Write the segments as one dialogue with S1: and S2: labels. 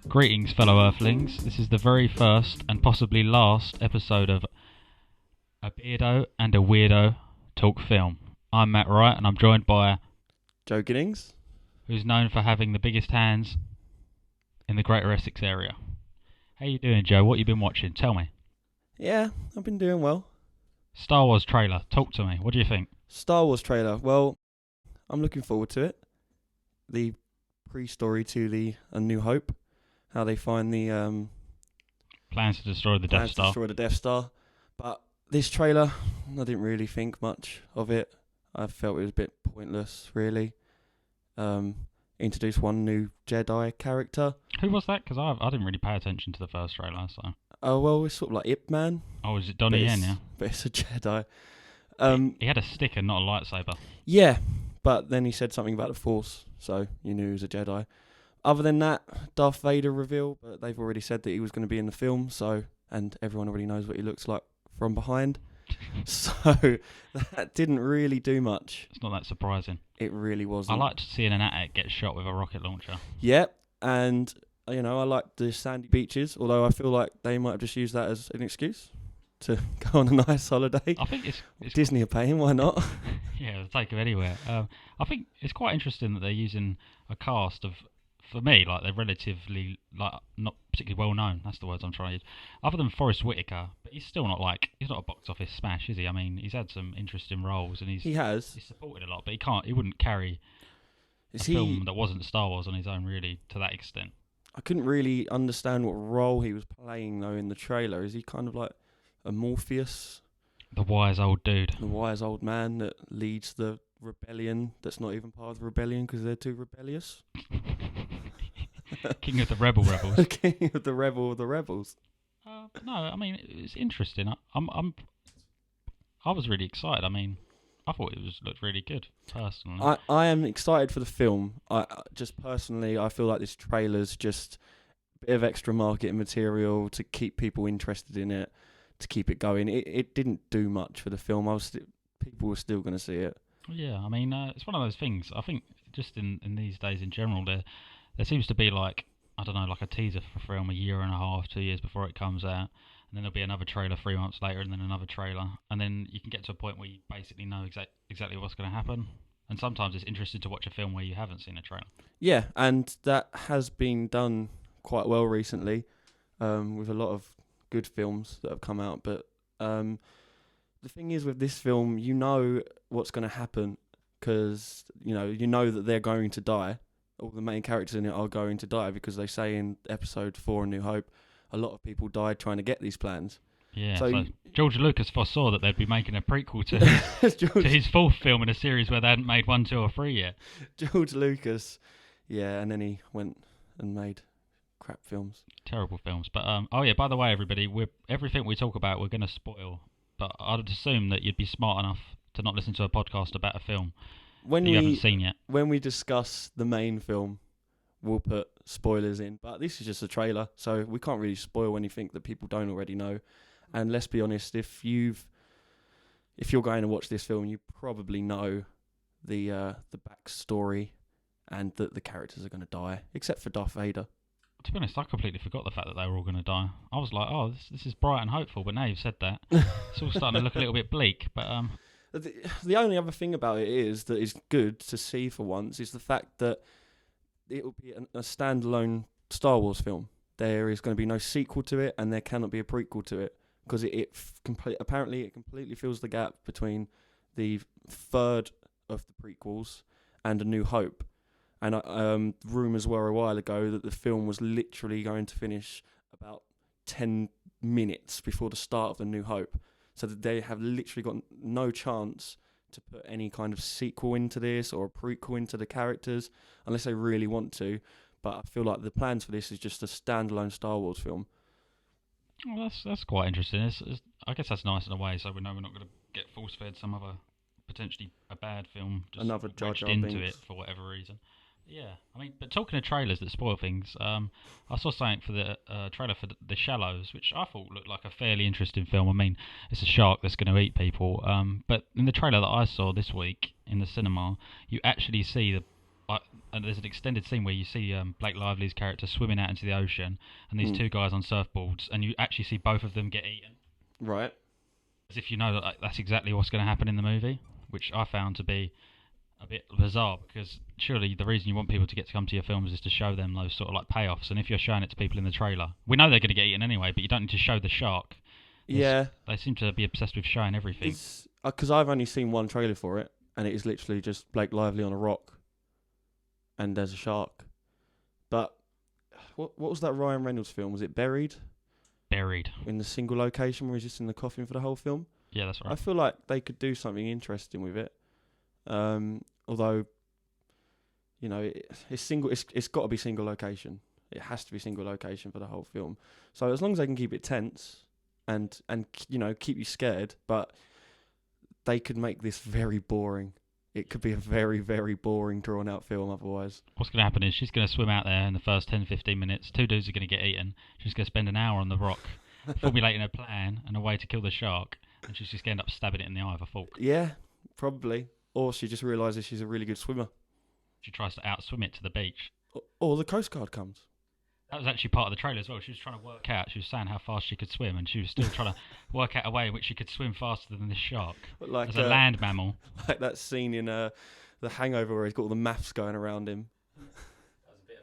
S1: Greetings, fellow Earthlings. This is the very first and possibly last episode of A Beardo and a Weirdo Talk Film. I'm Matt Wright, and I'm joined by
S2: Joe Giddings,
S1: who's known for having the biggest hands in the Greater Essex area. How you doing, Joe? What you been watching? Tell me.
S2: Yeah, I've been doing well.
S1: Star Wars trailer. Talk to me. What do you think?
S2: Star Wars trailer. Well, I'm looking forward to it. The pre-story to A New Hope. How they find the
S1: Plans to destroy the Death Star.
S2: destroy the Death Star. But this trailer, I didn't really think much of it. I felt it was a bit pointless, really. Introduced one new Jedi character.
S1: Who was that? Because I didn't really pay attention to the first trailer. So.
S2: Oh, well, it's sort of like Ip Man.
S1: Oh, is it Donnie Yen, yeah?
S2: But it's a Jedi.
S1: He had a stick and not a lightsaber.
S2: Yeah, but then he said something about the Force, so you knew he was a Jedi. Other than that, Darth Vader reveal, but they've already said that he was going to be in the film, and everyone already knows what he looks like from behind. So that didn't really do much.
S1: It's not that surprising.
S2: It really wasn't.
S1: I liked seeing an AT-AT get shot with a rocket launcher.
S2: Yep, and I liked the sandy beaches, although I feel like they might have just used that as an excuse to go on a nice holiday.
S1: I think it's
S2: Disney are paying, why not?
S1: Yeah, they'll take them anywhere. I think it's quite interesting that they're using a cast of, for me, like they're relatively not particularly well known. That's the words I'm trying to use. Other than Forrest Whitaker, but he's still not he's not a box office smash, is he? I mean, he's had some interesting roles and he's supported a lot, but he wouldn't carry a film that wasn't Star Wars on his own really to that extent.
S2: I couldn't really understand what role he was playing though in the trailer. Is he kind of like a Morpheus?
S1: The wise old dude.
S2: The wise old man that leads the rebellion that's not even part of the rebellion because they're too rebellious.
S1: King of the rebels.
S2: King of the rebels.
S1: No, I mean it's interesting. I was really excited. I mean, I thought it looked really good personally.
S2: I am excited for the film. I feel like this trailer's just a bit of extra marketing material to keep people interested in it, to keep it going. It didn't do much for the film. People were still going to see it.
S1: Yeah, I mean, it's one of those things. I think just in these days in general, there seems to be like a teaser for film a year and a half, 2 years before it comes out, and then there'll be another trailer 3 months later, and then another trailer, and then you can get to a point where you basically know exactly what's going to happen. And sometimes it's interesting to watch a film where you haven't seen a trailer. Yeah,
S2: and that has been done quite well recently, with a lot of good films that have come out. But the thing is with this film, you know what's going to happen because you know that they're going to die. All the main characters in it are going to die because they say in episode 4 A New Hope, a lot of people died trying to get these plans.
S1: Yeah, so George Lucas foresaw that they'd be making a prequel to his fourth film in a series where they hadn't made 1, 2 or 3 yet.
S2: George Lucas, yeah, and then he went and made crap films.
S1: Terrible films. But, by the way, everybody, everything we talk about we're going to spoil. But I'd assume that you'd be smart enough to not listen to a podcast about a film you haven't seen yet.
S2: When we discuss the main film, we'll put spoilers in. But this is just a trailer, so we can't really spoil anything that people don't already know. And let's be honest, if you're going to watch this film, you probably know the backstory and that the characters are going to die, except for Darth Vader.
S1: To be honest, I completely forgot the fact that they were all going to die. I was like, oh, this is bright and hopeful, but now you've said that, it's all starting to look a little bit bleak. But
S2: the only other thing about it is that is good to see for once is the fact that it will be a standalone Star Wars film. There is going to be no sequel to it, and there cannot be a prequel to it because apparently it completely fills the gap between the third of the prequels and A New Hope. And rumours were a while ago that the film was literally going to finish about 10 minutes before the start of A New Hope. So that they have literally got no chance to put any kind of sequel into this or a prequel into the characters unless they really want to. But I feel like the plans for this is just a standalone Star Wars film.
S1: Well, that's quite interesting. I guess that's nice in a way, so we know we're not going to get force-fed some other potentially a bad film just
S2: another Jar Jar
S1: into
S2: Binks.
S1: It for whatever reason. Yeah, I mean, but talking of trailers that spoil things, I saw something for the trailer for The Shallows, which I thought looked like a fairly interesting film. I mean, it's a shark that's going to eat people, but in the trailer that I saw this week in the cinema, you actually see like, and there's an extended scene where you see Blake Lively's character swimming out into the ocean, and these two guys on surfboards, and you actually see both of them get eaten.
S2: Right.
S1: As if you know that that's exactly what's going to happen in the movie, which I found to be a bit bizarre, because surely the reason you want people to come to your films is to show them those sort of like payoffs, and if you're showing it to people in the trailer, we know they're going to get eaten anyway, but you don't need to show the shark. They seem to be obsessed with showing everything.
S2: Because I've only seen one trailer for it, and it is literally just Blake Lively on a rock, and there's a shark. But what was that Ryan Reynolds film? Was it Buried?
S1: Buried.
S2: In the single location where he's just in the coffin for the whole film?
S1: Yeah, that's right.
S2: I feel like they could do something interesting with it. Although, you know, it's single. It's got to be single location. It has to be single location for the whole film. So as long as they can keep it tense and you know, keep you scared, but they could make this very boring. It could be a very, very boring, drawn-out film otherwise.
S1: What's going to happen is she's going to swim out there in the first 10, 15 minutes. Two dudes are going to get eaten. She's going to spend an hour on the rock formulating a plan and a way to kill the shark, and she's just going to end up stabbing it in the eye with a fork.
S2: Yeah, probably. Or she just realises she's a really good swimmer.
S1: She tries to outswim it to the beach.
S2: Or the Coast Guard comes.
S1: That was actually part of the trailer as well. She was trying to work out. She was saying how fast she could swim, and she was still trying to work out a way in which she could swim faster than this shark. Like, as a land mammal.
S2: Like that scene in The Hangover where he's got all the maths going around him.
S1: That was a bit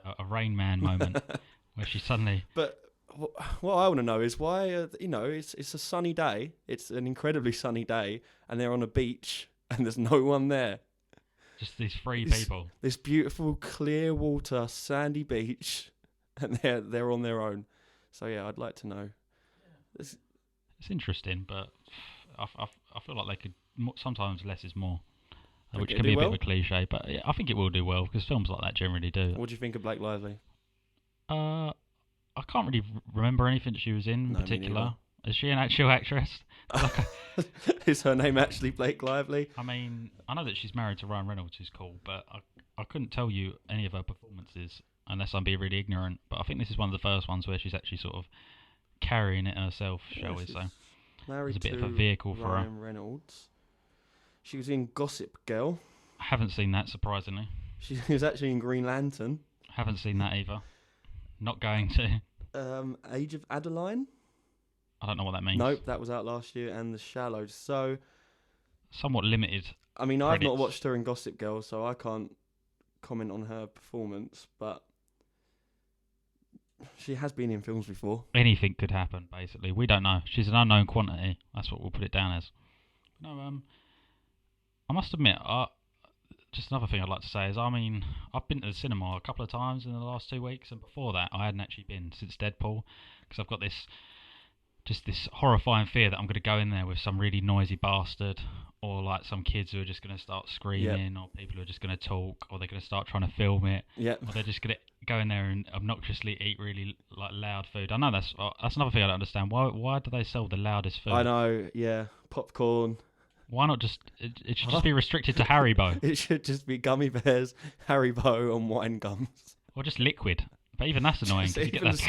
S1: of a Rain Man moment where she suddenly...
S2: But what I want to know is why, you know, it's a sunny day. It's an incredibly sunny day, and they're on a beach, and there's no one there.
S1: Just these three people.
S2: This beautiful, clear water, sandy beach, and they're on their own. So yeah, I'd like to know.
S1: It's interesting, but I feel like they could. Sometimes less is more, which can be a bit of a cliche. But yeah, I think it will do well, because films like that generally do.
S2: What do you think of Blake Lively?
S1: I can't really remember anything she was in particular. Is she an actual actress?
S2: Is her name actually Blake Lively?
S1: I mean, I know that she's married to Ryan Reynolds, who's cool, but I couldn't tell you any of her performances unless I'm being really ignorant. But I think this is one of the first ones where she's actually sort of carrying it herself, shall we say.
S2: Married
S1: It's a bit of a vehicle for her.
S2: Ryan Reynolds. She was in Gossip Girl.
S1: I haven't seen that, surprisingly.
S2: She was actually in Green Lantern.
S1: Haven't seen that either. Not going to.
S2: Age of Adeline?
S1: I don't know what that means.
S2: Nope, that was out last year. And The Shallows. So,
S1: somewhat limited.
S2: I mean, I've not watched her in Gossip Girl, so I can't comment on her performance, but she has been in films before.
S1: Anything could happen, basically. We don't know. She's an unknown quantity. That's what we'll put it down as. No, I must admit, just another thing I'd like to say is, I mean, I've been to the cinema a couple of times in the last 2 weeks, and before that, I hadn't actually been since Deadpool, because I've got this horrifying fear that I'm going to go in there with some really noisy bastard, or like some kids who are just going to start screaming, or people who are just going to talk, or they're going to start trying to film it, or they're just going to go in there and obnoxiously eat really like loud food. I know that's another thing I don't understand. Why do they sell the loudest food?
S2: I know, yeah, popcorn.
S1: Why not just? It should just be restricted to Haribo.
S2: It should just be gummy bears, Haribo, and wine gums.
S1: Or just liquid. But even that's annoying, because you get that.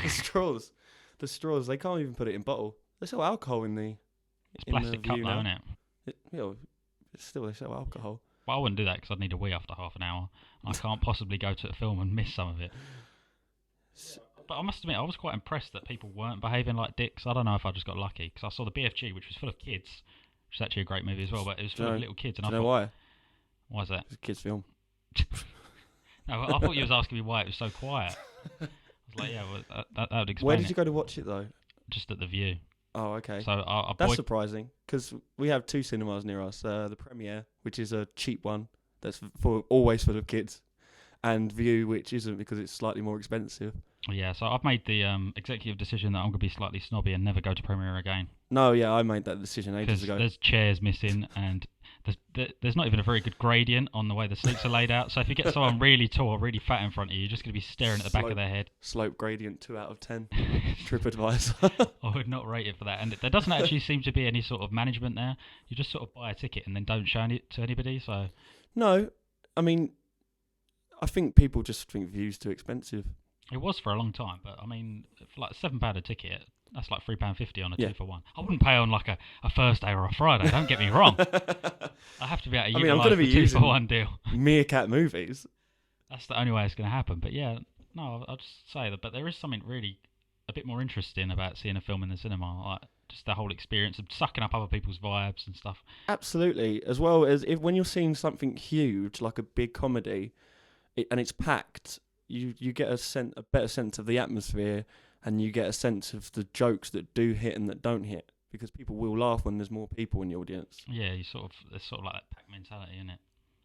S2: The straws. The straws, they can't even put it in bottle. They sell alcohol in the...
S1: It's plastic cup though, isn't it?
S2: Still they sell alcohol.
S1: Well, I wouldn't do that because I'd need a wee after half an hour. I can't possibly go to a film and miss some of it. But I must admit, I was quite impressed that people weren't behaving like dicks. I don't know if I just got lucky, because I saw the BFG, which was full of kids, which is actually a great movie as well, but it was full of little kids. And
S2: do you know why?
S1: Why is that?
S2: It's a kids' film.
S1: No, I thought you was asking me why it was so quiet. I was like, yeah, well, that would explain.
S2: Where did you go to watch it though?
S1: Just at the View.
S2: Oh, okay.
S1: So
S2: that's surprising, because we have two cinemas near us. The Premiere, which is a cheap one, that's always full of kids, and View, which isn't, because it's slightly more expensive.
S1: Yeah, so I've made the executive decision that I'm going to be slightly snobby and never go to Premiere again.
S2: No, yeah, I made that decision ages ago.
S1: There's chairs missing, and there's not even a very good gradient on the way the seats are laid out. So if you get someone really tall or really fat in front of you, you're just going to be staring at the back of their head.
S2: Slope gradient 2 out of 10. TripAdvisor.
S1: I would not rate it for that. And there doesn't actually seem to be any sort of management there. You just sort of buy a ticket and then don't show it to anybody. So
S2: no, I mean, I think people just think View's too expensive.
S1: It was for a long time, but I mean, for like £7 a ticket, That's like £3.50 on a
S2: Yeah.
S1: 2-for-1. I wouldn't pay on like a Thursday or a Friday. Don't get me wrong. I have to be able to utilise the 2-for-1 deal.
S2: Meerkat movies.
S1: That's the only way it's going to happen. But yeah, no, I'll just say that. But there is something really a bit more interesting about seeing a film in the cinema, like just the whole experience of sucking up other people's vibes and stuff.
S2: Absolutely, as well as when you're seeing something huge like a big comedy, and it's packed, you get a better sense of the atmosphere, and you get a sense of the jokes that do hit and that don't hit, because people will laugh when there's more people in the audience.
S1: Yeah, it's sort of like that pack mentality, isn't it?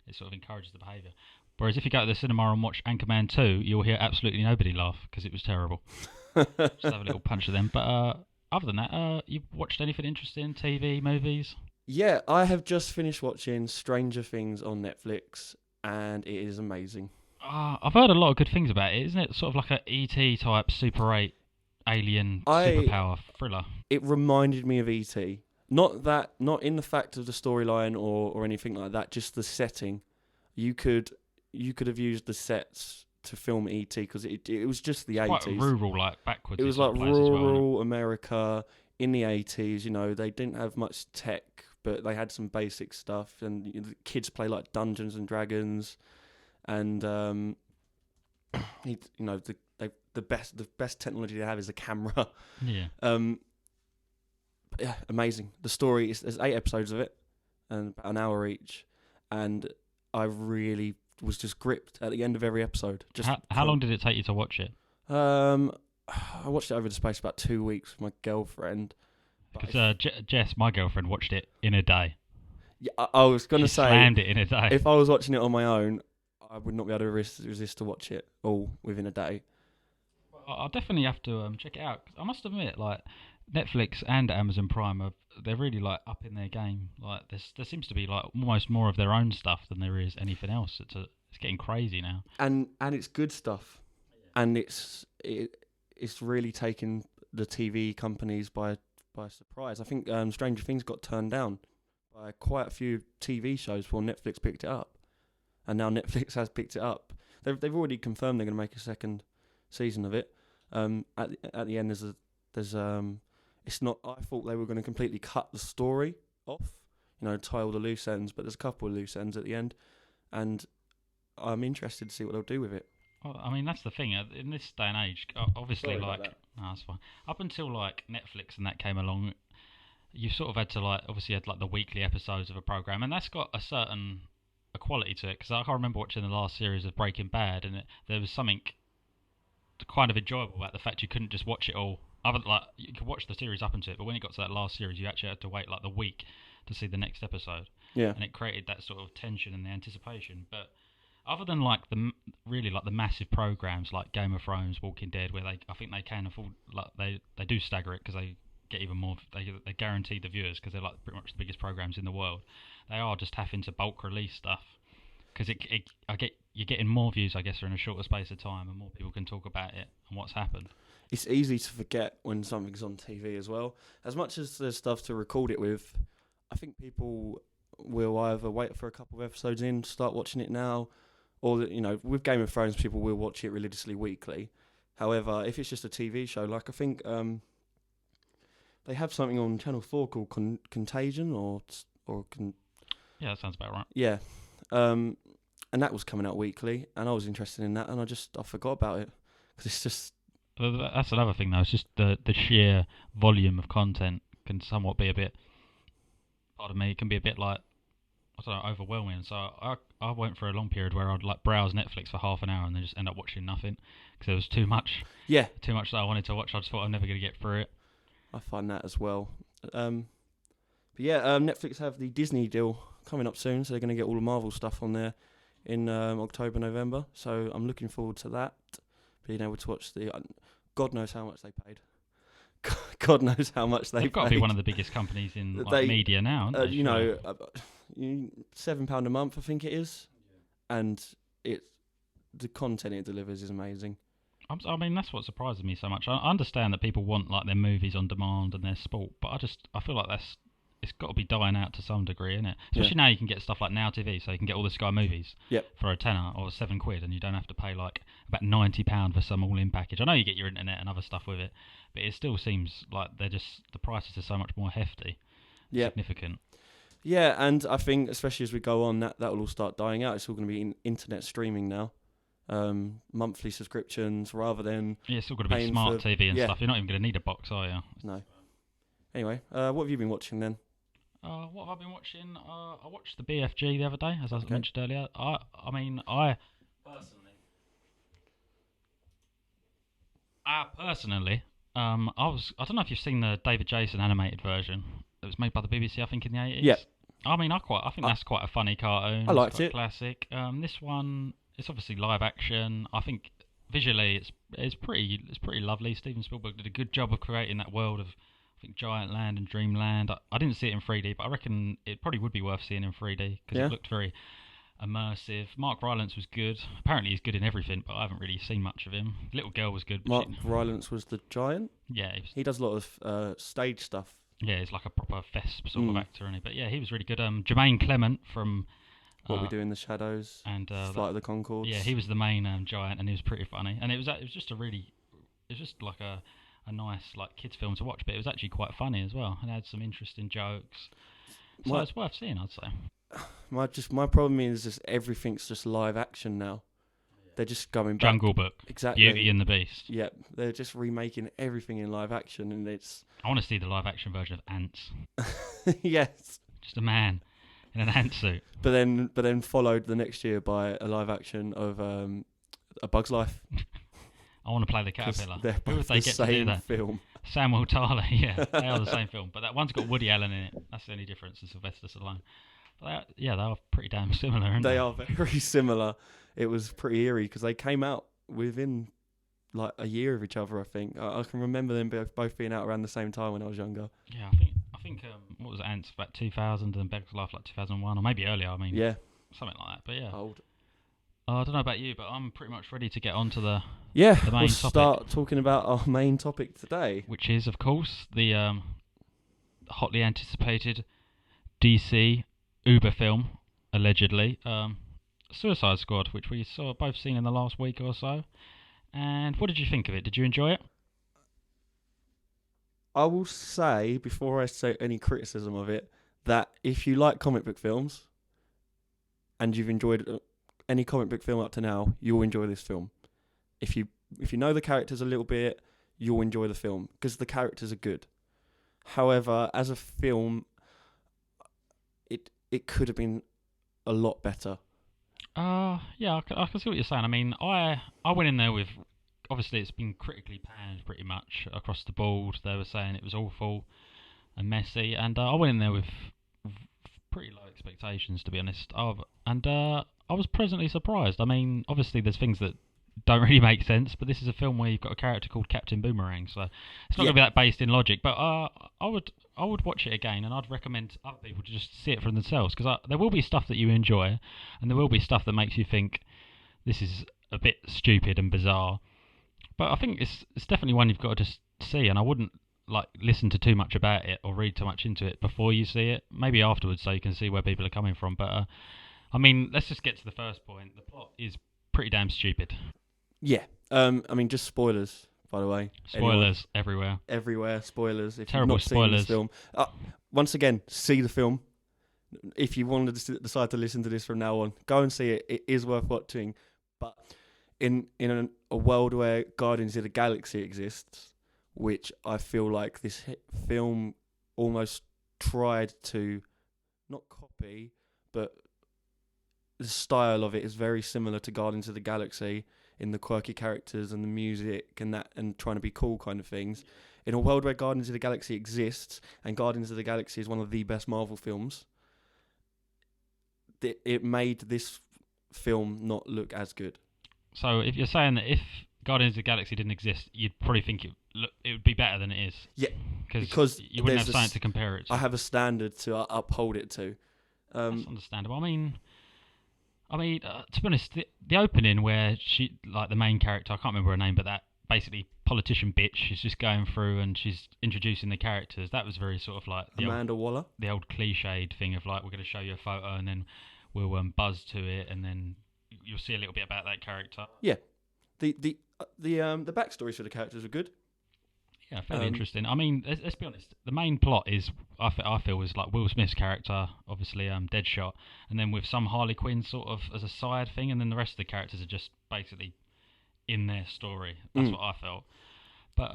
S1: It sort of encourages the behaviour. Whereas if you go to the cinema and watch Anchorman 2, you'll hear absolutely nobody laugh because it was terrible. Just have a little punch at them. But other than that, you watched anything interesting? TV, movies?
S2: Yeah, I have just finished watching Stranger Things on Netflix, and it is amazing.
S1: I've heard a lot of good things about it. Isn't it sort of like a E.T. type Super 8 alien superpower thriller?
S2: It reminded me of E.T. Not in the fact of the storyline or anything like that, just the setting. You could have used the sets to film E.T. because it was just the 80s.
S1: Quite rural, like backwards.
S2: It was like rural America in the 80s. You know, they didn't have much tech, but they had some basic stuff, and the kids play like Dungeons and Dragons, and the best technology they have is a camera.
S1: Yeah.
S2: But yeah, amazing. The story there's 8 episodes of it, and about an hour each, and I really was just gripped at the end of every episode. Just
S1: how long did it take you to watch it?
S2: I watched it over the space of about 2 weeks with my girlfriend.
S1: Because Jess, my girlfriend, watched it in a day.
S2: Yeah, I was going to say,
S1: slammed it in a day.
S2: If I was watching it on my own, I would not be able to resist to watch it all within a day.
S1: I'll definitely have to check it out. I must admit, like Netflix and Amazon Prime they're really like up in their game. Like there seems to be like almost more of their own stuff than there is anything else. It's getting crazy now.
S2: And it's good stuff, and it's really taken the TV companies by surprise. I think Stranger Things got turned down by quite a few TV shows before Netflix picked it up, and now Netflix has picked it up. They've already confirmed they're going to make a second season of it. At the end, there's it's not. I thought they were going to completely cut the story off, tie all the loose ends, but there's a couple of loose ends at the end, and I'm interested to see what they'll do with it.
S1: Well, I mean, that's the thing. In this day and age, obviously, no, that's fine. Up until like Netflix and that came along, you sort of had to obviously had like the weekly episodes of a program, and that's got a certain quality to it. Because I can't remember watching the last series of Breaking Bad, and there was something kind of enjoyable about the fact you couldn't just watch it all. You could watch the series up into it, but when it got to that last series, you actually had to wait like the week to see the next episode.
S2: Yeah.
S1: And it created that sort of tension and the anticipation. But other than like the massive programs like Game of Thrones, Walking Dead, where I think they can afford, like they do stagger it because they get even more. They guarantee the viewers because they're like pretty much the biggest programs in the world. They are just having to bulk release stuff because you're getting more views, I guess, in a shorter space of time, and more people can talk about it and what's happened.
S2: It's easy to forget when something's on TV as well. As much as there's stuff to record it with, I think people will either wait for a couple of episodes in, start watching it now, or with Game of Thrones, people will watch it religiously weekly. However, if it's just a TV show, like I think they have something on Channel 4 called Contagion
S1: yeah, that sounds about right.
S2: Yeah, and that was coming out weekly, and I was interested in that, and I forgot about it because it's just.
S1: That's another thing, though. It's just the sheer volume of content can somewhat be a bit. Pardon me, it can be a bit like overwhelming. So I went for a long period where I'd like browse Netflix for half an hour and then just end up watching nothing because there was too much.
S2: Yeah,
S1: too much that I wanted to watch. I just thought I'm never going to get through it.
S2: I find that as well. But yeah, Netflix have the Disney deal coming up soon, so they're going to get all the Marvel stuff on there in October, November. So I'm looking forward to that. Being able to watch God knows how much they paid. God knows how much they've
S1: got to
S2: paid.
S1: be one of the biggest companies in media now, aren't they?
S2: £7 a month, I think it is, and the content it delivers is amazing.
S1: I mean, that's what surprises me so much. I understand that people want like their movies on demand and their sport, but I feel like it's got to be dying out to some degree, isn't it? Especially now you can get stuff like Now TV, so you can get all the Sky movies for a tenner or £7, and you don't have to pay like about £90 for some all-in package. I know you get your internet and other stuff with it, but it still seems like the prices are so much more hefty, significant.
S2: Yeah, and I think especially as we go on, that will all start dying out. It's all going to be internet streaming now, monthly subscriptions rather than
S1: it's all going to be smart TV and stuff. You're not even going to need a box, are you?
S2: No. Anyway, what have you been watching then?
S1: What have I been watching? I watched the BFG the other day, as I mentioned earlier. I personally, I don't know if you've seen the David Jason animated version that was made by the BBC, I think in the 80s.
S2: Yeah.
S1: I mean, I think that's quite a funny cartoon.
S2: I liked it.
S1: Classic. This one, it's obviously live action. I think visually it's pretty lovely. Steven Spielberg did a good job of creating that world of, I think, Giant Land and Dreamland. I didn't see it in 3D, but I reckon it probably would be worth seeing in 3D because it looked very immersive. Mark Rylance was good. Apparently he's good in everything, but I haven't really seen much of him. Little Girl was good.
S2: Mark Rylance was the giant?
S1: Yeah.
S2: He does a lot of stage stuff.
S1: Yeah, he's like a proper Thesp sort of actor, isn't he? But yeah, he was really good. Jermaine Clement from
S2: What We Do in the Shadows and Flight of the Conchords.
S1: Yeah, he was the main giant, and he was pretty funny. And it was just like a nice like kids film to watch, but it was actually quite funny as well, and had some interesting jokes. So it's worth seeing, I'd say.
S2: My problem is just everything's just live action now. They're just going back.
S1: Jungle Book,
S2: exactly.
S1: Beauty and the Beast.
S2: Yep, they're just remaking everything in live action, and it's.
S1: I want to see the live action version of Ants.
S2: Yes.
S1: Just a man in an ant suit.
S2: But then followed the next year by a live action of A Bug's Life.
S1: I want to play the caterpillar.
S2: They're both the same film.
S1: Samuel Tyler, yeah, they are the same film, but that one's got Woody Allen in it. That's the only difference, and Sylvester Stallone. But they are pretty damn similar, aren't they?
S2: They are very similar. It was pretty eerie because they came out within like a year of each other. I think I can remember them both being out around the same time when I was younger.
S1: Yeah, I think what was it, Ants about 2000 and Bug's Life like 2001 or maybe earlier. I mean,
S2: yeah,
S1: something like that. But yeah,
S2: old.
S1: I don't know about you, but I'm pretty much ready to get on to the
S2: main
S1: topic.
S2: Start talking about our main topic today,
S1: which is, of course, the hotly anticipated DC Uber film, allegedly, Suicide Squad, which we both seen in the last week or so. And what did you think of it? Did you enjoy it?
S2: I will say, before I say any criticism of it, that if you like comic book films and you've enjoyed any comic book film up to now, you'll enjoy this film. If you know the characters a little bit, you'll enjoy the film because the characters are good. However, as a film, it could have been a lot better.
S1: Yeah, I can see what you're saying. I mean, I went in there with, obviously it's been critically panned pretty much across the board. They were saying it was awful and messy, and I went in there with pretty low expectations, to be honest. I was pleasantly surprised. I mean, obviously there's things that don't really make sense, but this is a film where you've got a character called Captain Boomerang, so it's not going to be that based in logic. But I would watch it again, and I'd recommend other people to just see it for themselves, because there will be stuff that you enjoy, and there will be stuff that makes you think this is a bit stupid and bizarre. But I think it's definitely one you've got to just see, and I wouldn't like listen to too much about it or read too much into it before you see it. Maybe afterwards, so you can see where people are coming from. But I mean, let's just get to the first point. The plot is pretty damn stupid.
S2: Yeah. I mean, just spoilers, by the way.
S1: Spoilers everywhere.
S2: Everywhere, spoilers. If
S1: Terrible
S2: you've not
S1: spoilers.
S2: Seen this film, once again, see the film. If you want to decide to listen to this from now on, go and see it. It is worth watching. But in a world where Guardians of the Galaxy exists, which I feel like this film almost tried to not copy, but the style of it is very similar to Guardians of the Galaxy in the quirky characters and the music and that, and trying to be cool kind of things. In a world where Guardians of the Galaxy exists, and Guardians of the Galaxy is one of the best Marvel films, it made this film not look as good.
S1: So if you're saying that if Guardians of the Galaxy didn't exist, you'd probably think it would be better than it is.
S2: Yeah,
S1: because you wouldn't have something to compare it to.
S2: I have a standard to uphold it to.
S1: That's understandable. I mean, to be honest, the opening where she, like the main character, I can't remember her name, but that basically politician bitch, she's just going through and she's introducing the characters. That was very sort of like
S2: Amanda Waller,
S1: the old cliched thing of like, we're going to show you a photo and then we'll buzz to it and then you'll see a little bit about that character.
S2: Yeah, The backstories for the characters are good.
S1: Yeah, fairly interesting. I mean, let's be honest. The main plot is, I feel, is like Will Smith's character, obviously, Deadshot, and then with some Harley Quinn sort of as a side thing, and then the rest of the characters are just basically in their story. That's what I felt. But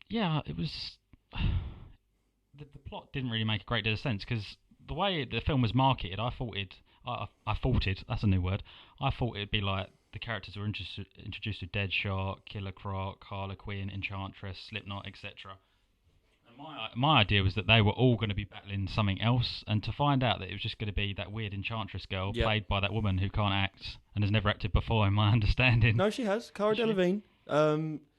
S1: yeah, it was. The plot didn't really make a great deal of sense because the way the film was marketed, I thought that's a new word. I thought it'd be like the characters were introduced to Deadshot, Killer Croc, Harley Quinn, Enchantress, Slipknot, etc. And my idea was that they were all going to be battling something else, and to find out that it was just going to be that weird Enchantress girl played by that woman who can't act and has never acted before, in my understanding.
S2: No, she has. Cara Delevingne.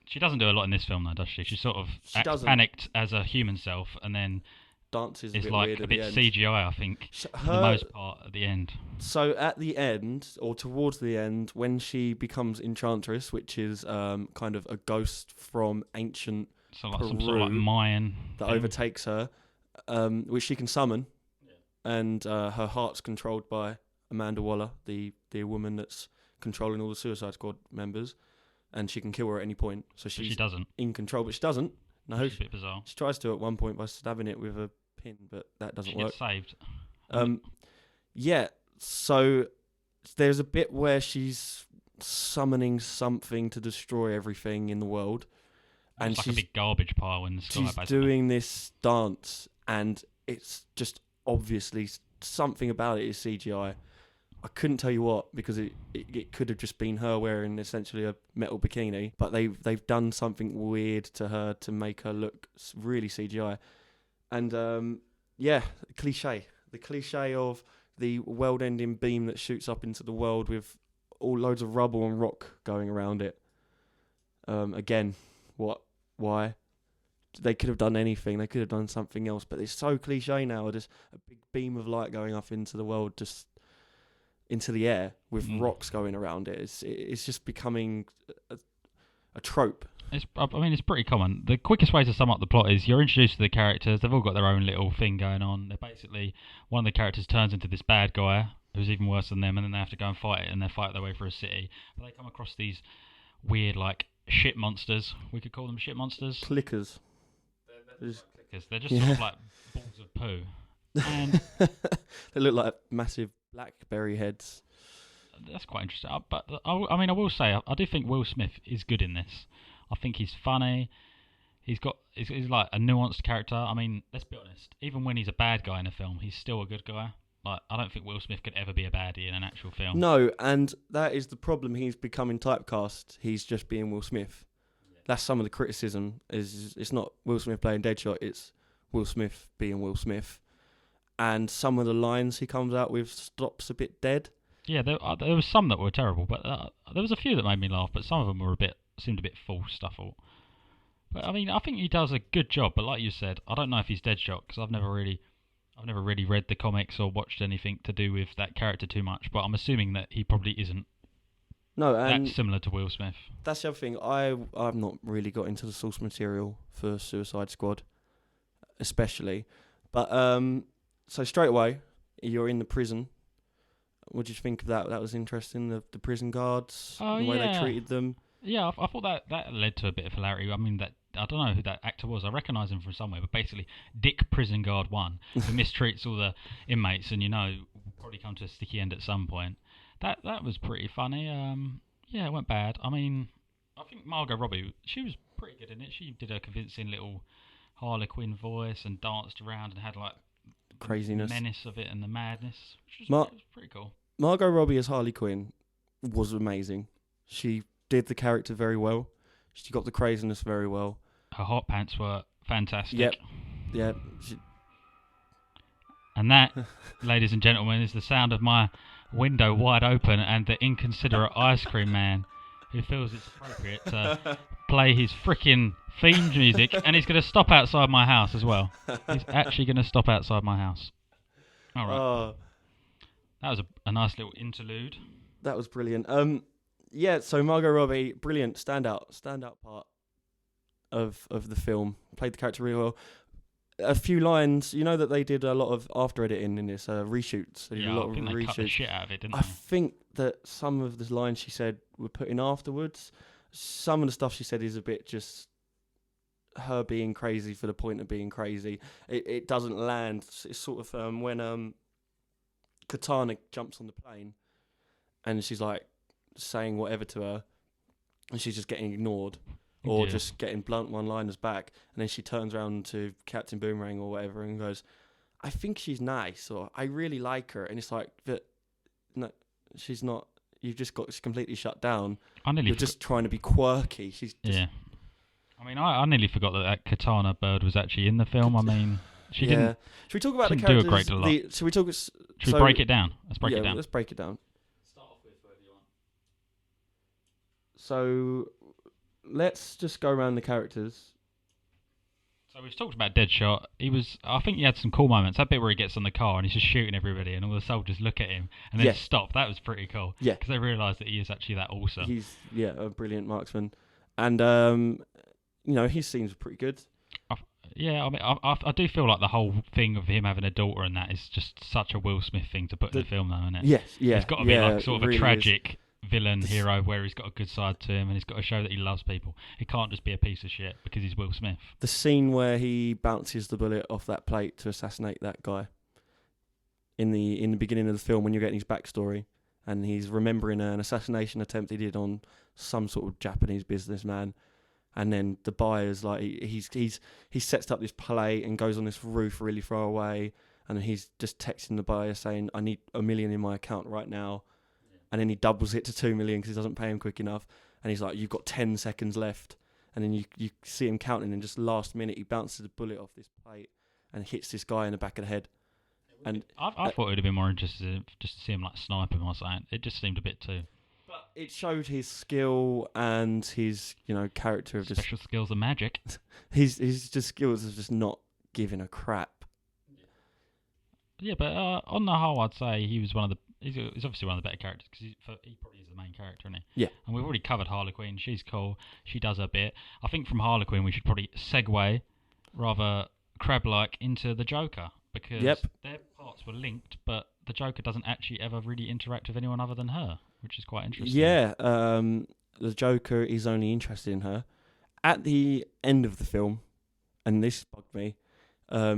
S1: She doesn't do a lot in this film, though, does she? She sort of acts panicked as a human self, and then
S2: dances
S1: it's
S2: a bit
S1: like
S2: weird
S1: a
S2: at
S1: bit
S2: the end.
S1: CGI, I think, for the most part at the end.
S2: So at the end, or towards the end, when she becomes Enchantress, which is kind of a ghost from ancient
S1: So like
S2: Peru
S1: some sort of like Mayan
S2: that
S1: thing.
S2: overtakes her, which she can summon, and her heart's controlled by Amanda Waller, the woman that's controlling all the Suicide Squad members, and she can kill her at any point. So
S1: she doesn't.
S2: in control, but she doesn't. No,
S1: Which is a bit bizarre.
S2: she tries to at one point by stabbing it with a pin, but that doesn't work.
S1: Gets saved.
S2: Yeah. So there's a bit where she's summoning something to destroy everything in the world, and
S1: it's like
S2: she's
S1: a big garbage pile in the sky.
S2: she's
S1: Basically.
S2: doing this dance, and it's just obviously something about it is CGI. I couldn't tell you what, because it could have just been her wearing essentially a metal bikini, but they've done something weird to her to make her look really CGI. And the cliche of the world-ending beam that shoots up into the world with all loads of rubble and rock going around it. Again, what? Why? They could have done anything. They could have done something else, but it's so cliche now. Just a big beam of light going up into the world, just into the air with rocks going around it. It's just becoming a trope. It's
S1: pretty common. The quickest way to sum up the plot is you're introduced to the characters. They've all got their own little thing going on. They're basically, one of the characters turns into this bad guy who's even worse than them, and then they have to go and fight it, and they fight their way through a city. But they come across these weird, like, shit monsters. We could call them shit monsters.
S2: Clickers.
S1: They're just sort of like balls of poo. And
S2: they look like massive blackberry heads.
S1: That's quite interesting. But I will say, I do think Will Smith is good in this. I think he's funny. He's like a nuanced character. I mean, let's be honest. Even when he's a bad guy in a film, he's still a good guy. Like, I don't think Will Smith could ever be a baddie in an actual film.
S2: No, and that is the problem. He's becoming typecast. He's just being Will Smith. Yeah. That's some of the criticism. It's not Will Smith playing Deadshot. It's Will Smith being Will Smith. And some of the lines he comes out with stops a bit dead.
S1: Yeah, there was some that were terrible, but there was a few that made me laugh. But some of them seemed a bit forced, I thought. But I mean, I think he does a good job. But like you said, I don't know if he's Deadshot because I've never really read the comics or watched anything to do with that character too much. But I'm assuming that he probably isn't.
S2: No, and
S1: that's similar to Will Smith.
S2: That's the other thing. I've not really got into the source material for Suicide Squad, especially. But so straight away, you're in the prison. What did you think of that? That was interesting. The prison guards, the way they treated them.
S1: Yeah, I thought that led to a bit of hilarity. I mean, I don't know who that actor was. I recognise him from somewhere, but basically, Dick Prison Guard 1, who mistreats all the inmates, and will probably come to a sticky end at some point. That was pretty funny. Yeah, it went bad. I mean, I think Margot Robbie, she was pretty good in it. She did a convincing little Harley Quinn voice and danced around and had like
S2: craziness,
S1: the menace of it and the madness, which was pretty cool.
S2: Margot Robbie as Harley Quinn was amazing. She did the character very well. She got the craziness very well.
S1: Her hot pants were fantastic.
S2: Yep.
S1: And that, ladies and gentlemen, is the sound of my window wide open and the inconsiderate ice cream man who feels it's appropriate to play his freaking theme music, and he's going to stop outside my house as well. He's actually going to stop outside my house. All right. That was a nice little interlude.
S2: That was brilliant. Yeah, so Margot Robbie, brilliant, standout part of the film. Played the character really well. a few lines. You know that they did a lot of after editing in this reshoots. They did a lot
S1: I
S2: of
S1: think they cut the
S2: reshoots.
S1: shit out of it, didn't
S2: I
S1: they?
S2: think that some of the lines she said were put in afterwards. Some of the stuff she said is a bit just her being crazy for the point of being crazy. It doesn't land. It's sort of when Katana jumps on the plane and she's like saying whatever to her and she's just getting ignored or just getting blunt one-liners back, and then she turns around to Captain Boomerang or whatever and goes, I think she's nice, or I really like her, and it's like, but no, she's not. You've just got completely shut down. You're just trying to be quirky. She's just,
S1: I mean, I nearly forgot that Katana bird was actually in the film. I mean, she didn't.
S2: Should we talk about the
S1: do a
S2: characters?
S1: great lot.
S2: Should we talk?
S1: Should we break it down? Let's break it down.
S2: Let's break it down.
S1: Start off with whoever you want.
S2: So let's just go around the characters.
S1: So we've talked about Deadshot. I think he had some cool moments. That bit where he gets on the car and he's just shooting everybody, and all the soldiers look at him and then stop. That was pretty cool. Yeah, because they realise that he is actually that awesome.
S2: He's a brilliant marksman, and his scenes were pretty good.
S1: I mean, I do feel like the whole thing of him having a daughter and that is just such a Will Smith thing to put in the film, though, isn't it?
S2: Yes,
S1: It's got to be like sort of
S2: really
S1: a tragic villain hero where he's got a good side to him and he's got to show that he loves people. He can't just be a piece of shit because he's Will Smith.
S2: The scene where he bounces the bullet off that plate to assassinate that guy in the beginning of the film, when you're getting his backstory and he's remembering an assassination attempt he did on some sort of Japanese businessman. And then the buyer's like, he sets up this plate and goes on this roof really far away, and then he's just texting the buyer saying, I need $1 million in my account right now. And then he doubles it to 2 million because he doesn't pay him quick enough. And he's like, you've got 10 seconds left. And then you see him counting, and just last minute he bounces a bullet off this plate and hits this guy in the back of the head. And
S1: I thought it would have been more interesting just to see him like snipe him or something. It just seemed a bit too.
S2: But it showed his skill and his, character of just
S1: special skills and magic.
S2: his just skills of just not giving a crap.
S1: Yeah, but on the whole, I'd say he's obviously one of the better characters because he probably is the main character, isn't he?
S2: Yeah.
S1: And we've already covered Harley Quinn. She's cool. She does her bit. I think from Harley Quinn we should probably segue rather crab-like into the Joker, because their parts were linked, but the Joker doesn't actually ever really interact with anyone other than her, which is quite interesting.
S2: Yeah, the Joker is only interested in her. At the end of the film, and this bugged me,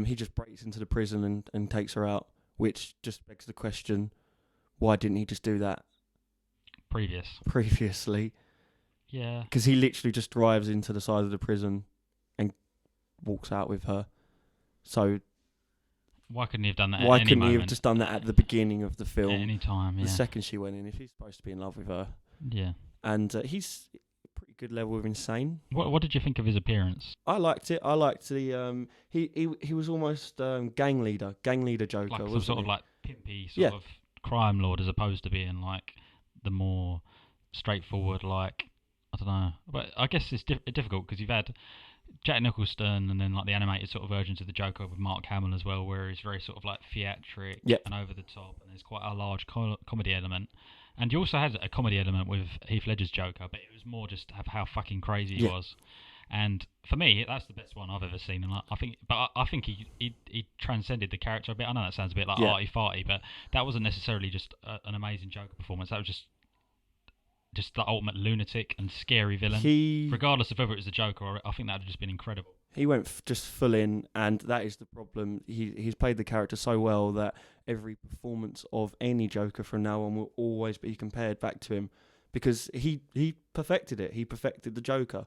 S2: he just breaks into the prison and takes her out, which just begs the question, why didn't he just do that previously?
S1: Yeah.
S2: Because he literally just drives into the side of the prison and walks out with her. So
S1: why couldn't he have done that
S2: why
S1: at any
S2: couldn't
S1: moment?
S2: he have just done that at the beginning of the film?
S1: At any time, yeah.
S2: The second she went in, if he's supposed to be in love with her.
S1: Yeah.
S2: And he's a pretty good level of insane.
S1: What did you think of his appearance?
S2: I liked it. I liked the he was almost gang leader Joker,
S1: like some
S2: wasn't
S1: sort
S2: he?
S1: of like pimpy sort of crime lord, as opposed to being like the more straightforward, like, I don't know. But I guess it's difficult because you've had Jack Nicholson and then like the animated sort of versions of the Joker with Mark Hamill as well, where he's very sort of like theatric and over the top, and there's quite a large comedy element. And you also had a comedy element with Heath Ledger's Joker, but it was more just how fucking crazy he was. And for me, that's the best one I've ever seen. And I think he transcended the character a bit. I know that sounds a bit like arty-farty, but that wasn't necessarily just an amazing Joker performance. That was just the ultimate lunatic and scary villain. Regardless of whether it was the Joker, or I think that would have just been incredible.
S2: He went just full in, and that is the problem. He's played the character so well that every performance of any Joker from now on will always be compared back to him, because he perfected it. He perfected the Joker.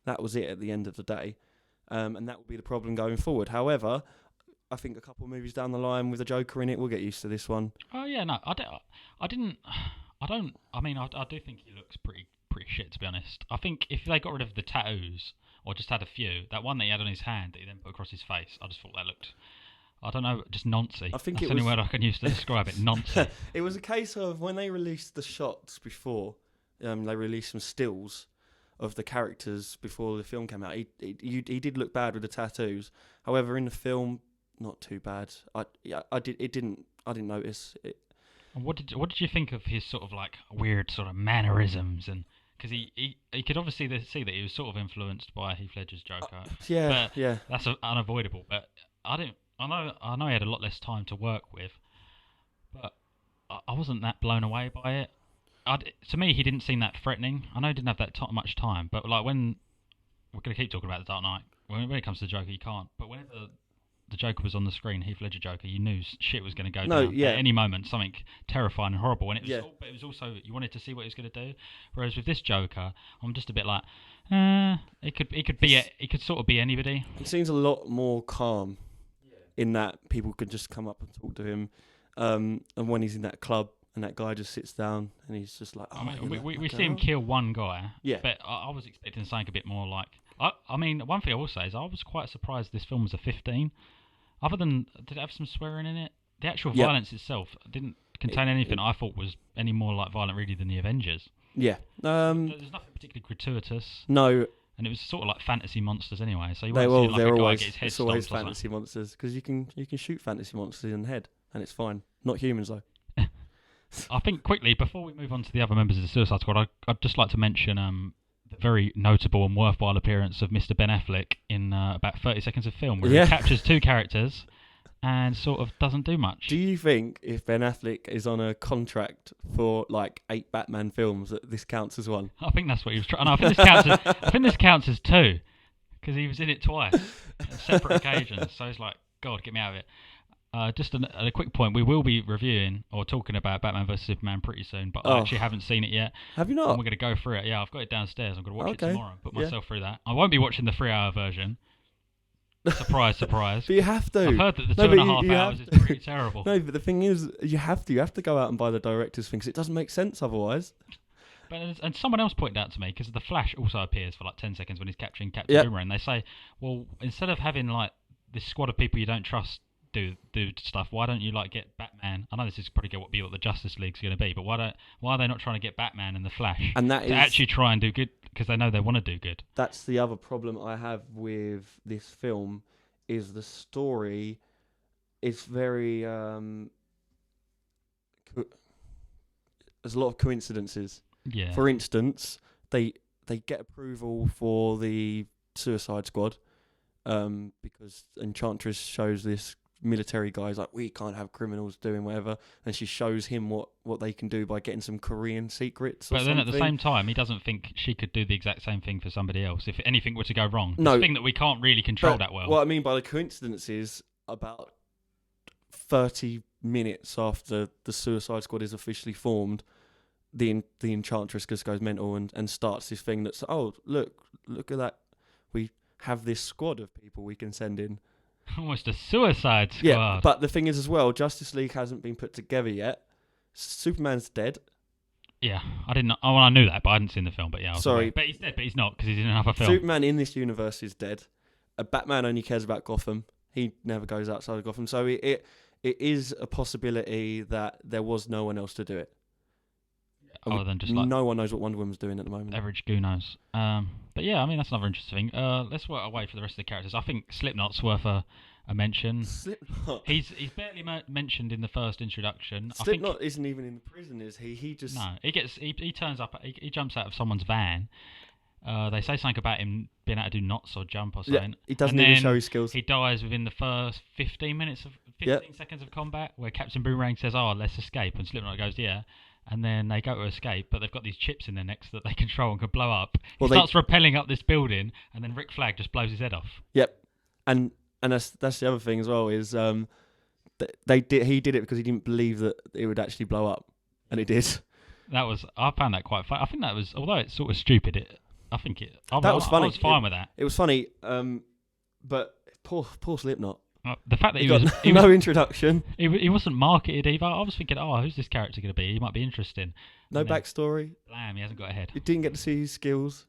S2: That was it at the end of the day, and that will be the problem going forward. However, I think a couple of movies down the line with the Joker in it, we'll get used to this one.
S1: Oh yeah, no, I do think he looks pretty shit, to be honest. I think if they got rid of the tattoos, or just had a few, that one that he had on his hand that he then put across his face, I just thought that looked, I don't know, just noncy.
S2: I think
S1: that's
S2: it
S1: the only
S2: was
S1: word I can use to describe it, noncy.
S2: It was a case of when they released the shots before, they released some stills of the characters before the film came out. He did look bad with the tattoos. However, in the film, not too bad. I didn't notice it.
S1: And what did you think of his sort of like weird sort of mannerisms? And because he could obviously see that he was sort of influenced by Heath Ledger's Joker.
S2: Yeah.
S1: That's unavoidable. But I didn't. I know he had a lot less time to work with, but I wasn't that blown away by it. To me, he didn't seem that threatening. I know he didn't have that much time, but like when we're gonna keep talking about the Dark Knight, when it comes to the Joker, you can't. But whenever the Joker was on the screen, Heath Ledger Joker, you knew shit was going to go down at any moment, something terrifying and horrible. And but it was also, you wanted to see what he was going to do. Whereas with this Joker, I'm just a bit like, it could sort of be anybody.
S2: He seems a lot more calm in that people could just come up and talk to him. And when he's in that club and that guy just sits down and he's just like,
S1: we see him kill one guy.
S2: Yeah.
S1: But I was expecting something a bit more like. I mean, one thing I will say is I was quite surprised this film was a 15. Other than, did it have some swearing in it? The actual violence itself didn't contain anything I thought was any more like violent really than the Avengers.
S2: Yeah.
S1: There's nothing particularly gratuitous.
S2: No.
S1: And it was sort of like fantasy monsters anyway. So you
S2: they're
S1: won't see like a guy
S2: always,
S1: get his head
S2: it's always
S1: stomped
S2: fantasy monsters because you can shoot fantasy monsters in the head and it's fine. Not humans though.
S1: I think quickly before we move on to the other members of the Suicide Squad, I'd just like to mention the very notable and worthwhile appearance of Mr. Ben Affleck in about 30 seconds of film, where he captures two characters and sort of doesn't do much.
S2: Do you think if Ben Affleck is on a contract for like 8 Batman films that this counts as one?
S1: I think that's what he was trying. I think this counts as 2 because he was in it twice on separate occasions. So it's like, God, get me out of it. Just a quick point, we will be reviewing or talking about Batman vs Superman pretty soon, but I actually haven't seen it yet.
S2: Have you not?
S1: And we're going to go through it. Yeah, I've got it downstairs. I'm going to watch it tomorrow, put myself through that. I won't be watching the 3-hour version. Surprise, surprise.
S2: But you have to.
S1: I've heard that the 2.5 hours is pretty terrible.
S2: No, but the thing is, you have to go out and buy the director's thing because it doesn't make sense otherwise.
S1: And someone else pointed out to me, because the Flash also appears for like 10 seconds when he's capturing Captain Boomerang, they say, well, instead of having like this squad of people you don't trust do stuff, why don't you like get Batman? I know this is probably what the Justice League's going to be, but why are they not trying to get Batman and the Flash to actually try and do good, because they know they want to do good? That's
S2: the other problem I have with this film, is the story is very there's a lot of coincidences.
S1: Yeah.
S2: For instance, they get approval for the Suicide Squad because Enchantress shows this military guys like, we can't have criminals doing whatever, and she shows him what they can do by getting some Korean secrets. But then
S1: at the same time, he doesn't think she could do the exact same thing for somebody else if anything were to go wrong.
S2: No,
S1: it's a thing that we can't really control that well.
S2: What I mean by the coincidence is about 30 minutes after the Suicide Squad is officially formed, the Enchantress just goes mental and starts this thing that's, oh, look at that, we have this squad of people we can send in.
S1: Almost a Suicide Squad.
S2: Yeah, but the thing is as well, Justice League hasn't been put together yet. Superman's dead.
S1: Yeah, I didn't know. Oh, well, I knew that, but I hadn't seen the film. But yeah,
S2: sorry,
S1: but he's dead. But he's not, because he's in another film.
S2: Superman in this universe is dead. Batman only cares about Gotham. He never goes outside of Gotham. So it is a possibility that there was no one else to do it.
S1: Other than just like,
S2: no one knows what Wonder Woman's doing at the moment.
S1: Average Goo knows. But yeah, I mean, that's another interesting thing. Let's work our way for the rest of the characters. I think Slipknot's worth a mention.
S2: Slipknot.
S1: He's barely mentioned in the first introduction.
S2: Slipknot isn't even in the prison, is he? He just
S1: he turns up. He jumps out of someone's van. They say something about him being able to do knots or jump or something.
S2: Yeah, he doesn't even show his skills.
S1: He dies within the first 15 seconds of combat, where Captain Boomerang says, "Oh, let's escape," and Slipknot goes, "Yeah." And then they go to escape, but they've got these chips in their necks that they control and can blow up. He starts rappelling up this building, and then Rick Flag just blows his head off.
S2: Yep, and that's the other thing as well, is he did it because he didn't believe that it would actually blow up, and it did.
S1: I found that quite fun. I think that was, although it's sort of stupid, I was
S2: funny.
S1: I was fine with that.
S2: It was funny, but poor Slipknot.
S1: The fact that he
S2: was no introduction.
S1: He wasn't marketed either. I was thinking, who's this character going to be? He might be interesting.
S2: No backstory.
S1: Blam, he hasn't got a head.
S2: You didn't get to see his skills.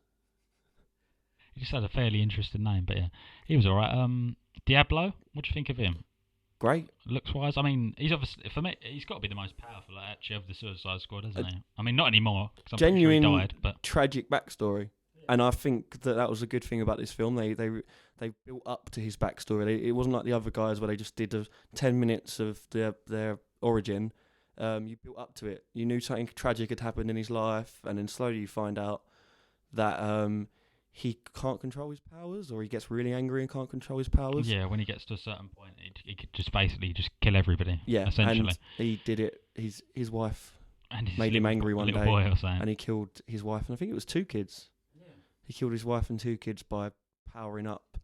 S1: He just had a fairly interesting name, but yeah, he was alright. Diablo, what do you think of him?
S2: Great.
S1: Looks wise. I mean, he's obviously, for me, he's got to be the most powerful actually of the Suicide Squad, hasn't he? I mean, not anymore, because I'm pretty sure he died. But
S2: tragic backstory. And I think that was a good thing about this film. They built up to his backstory. It wasn't like the other guys where they just did 10 minutes of their origin. You built up to it. You knew something tragic had happened in his life, and then slowly you find out that he can't control his powers, or he gets really angry and can't control his powers.
S1: Yeah, when he gets to a certain point, he could just basically just kill everybody.
S2: Yeah,
S1: essentially.
S2: and he did it. His wife
S1: And his
S2: made him angry one
S1: little
S2: day,
S1: boy or something.
S2: and he killed his wife, and I think it was 2 kids. Yeah. He killed his wife and 2 kids by powering up,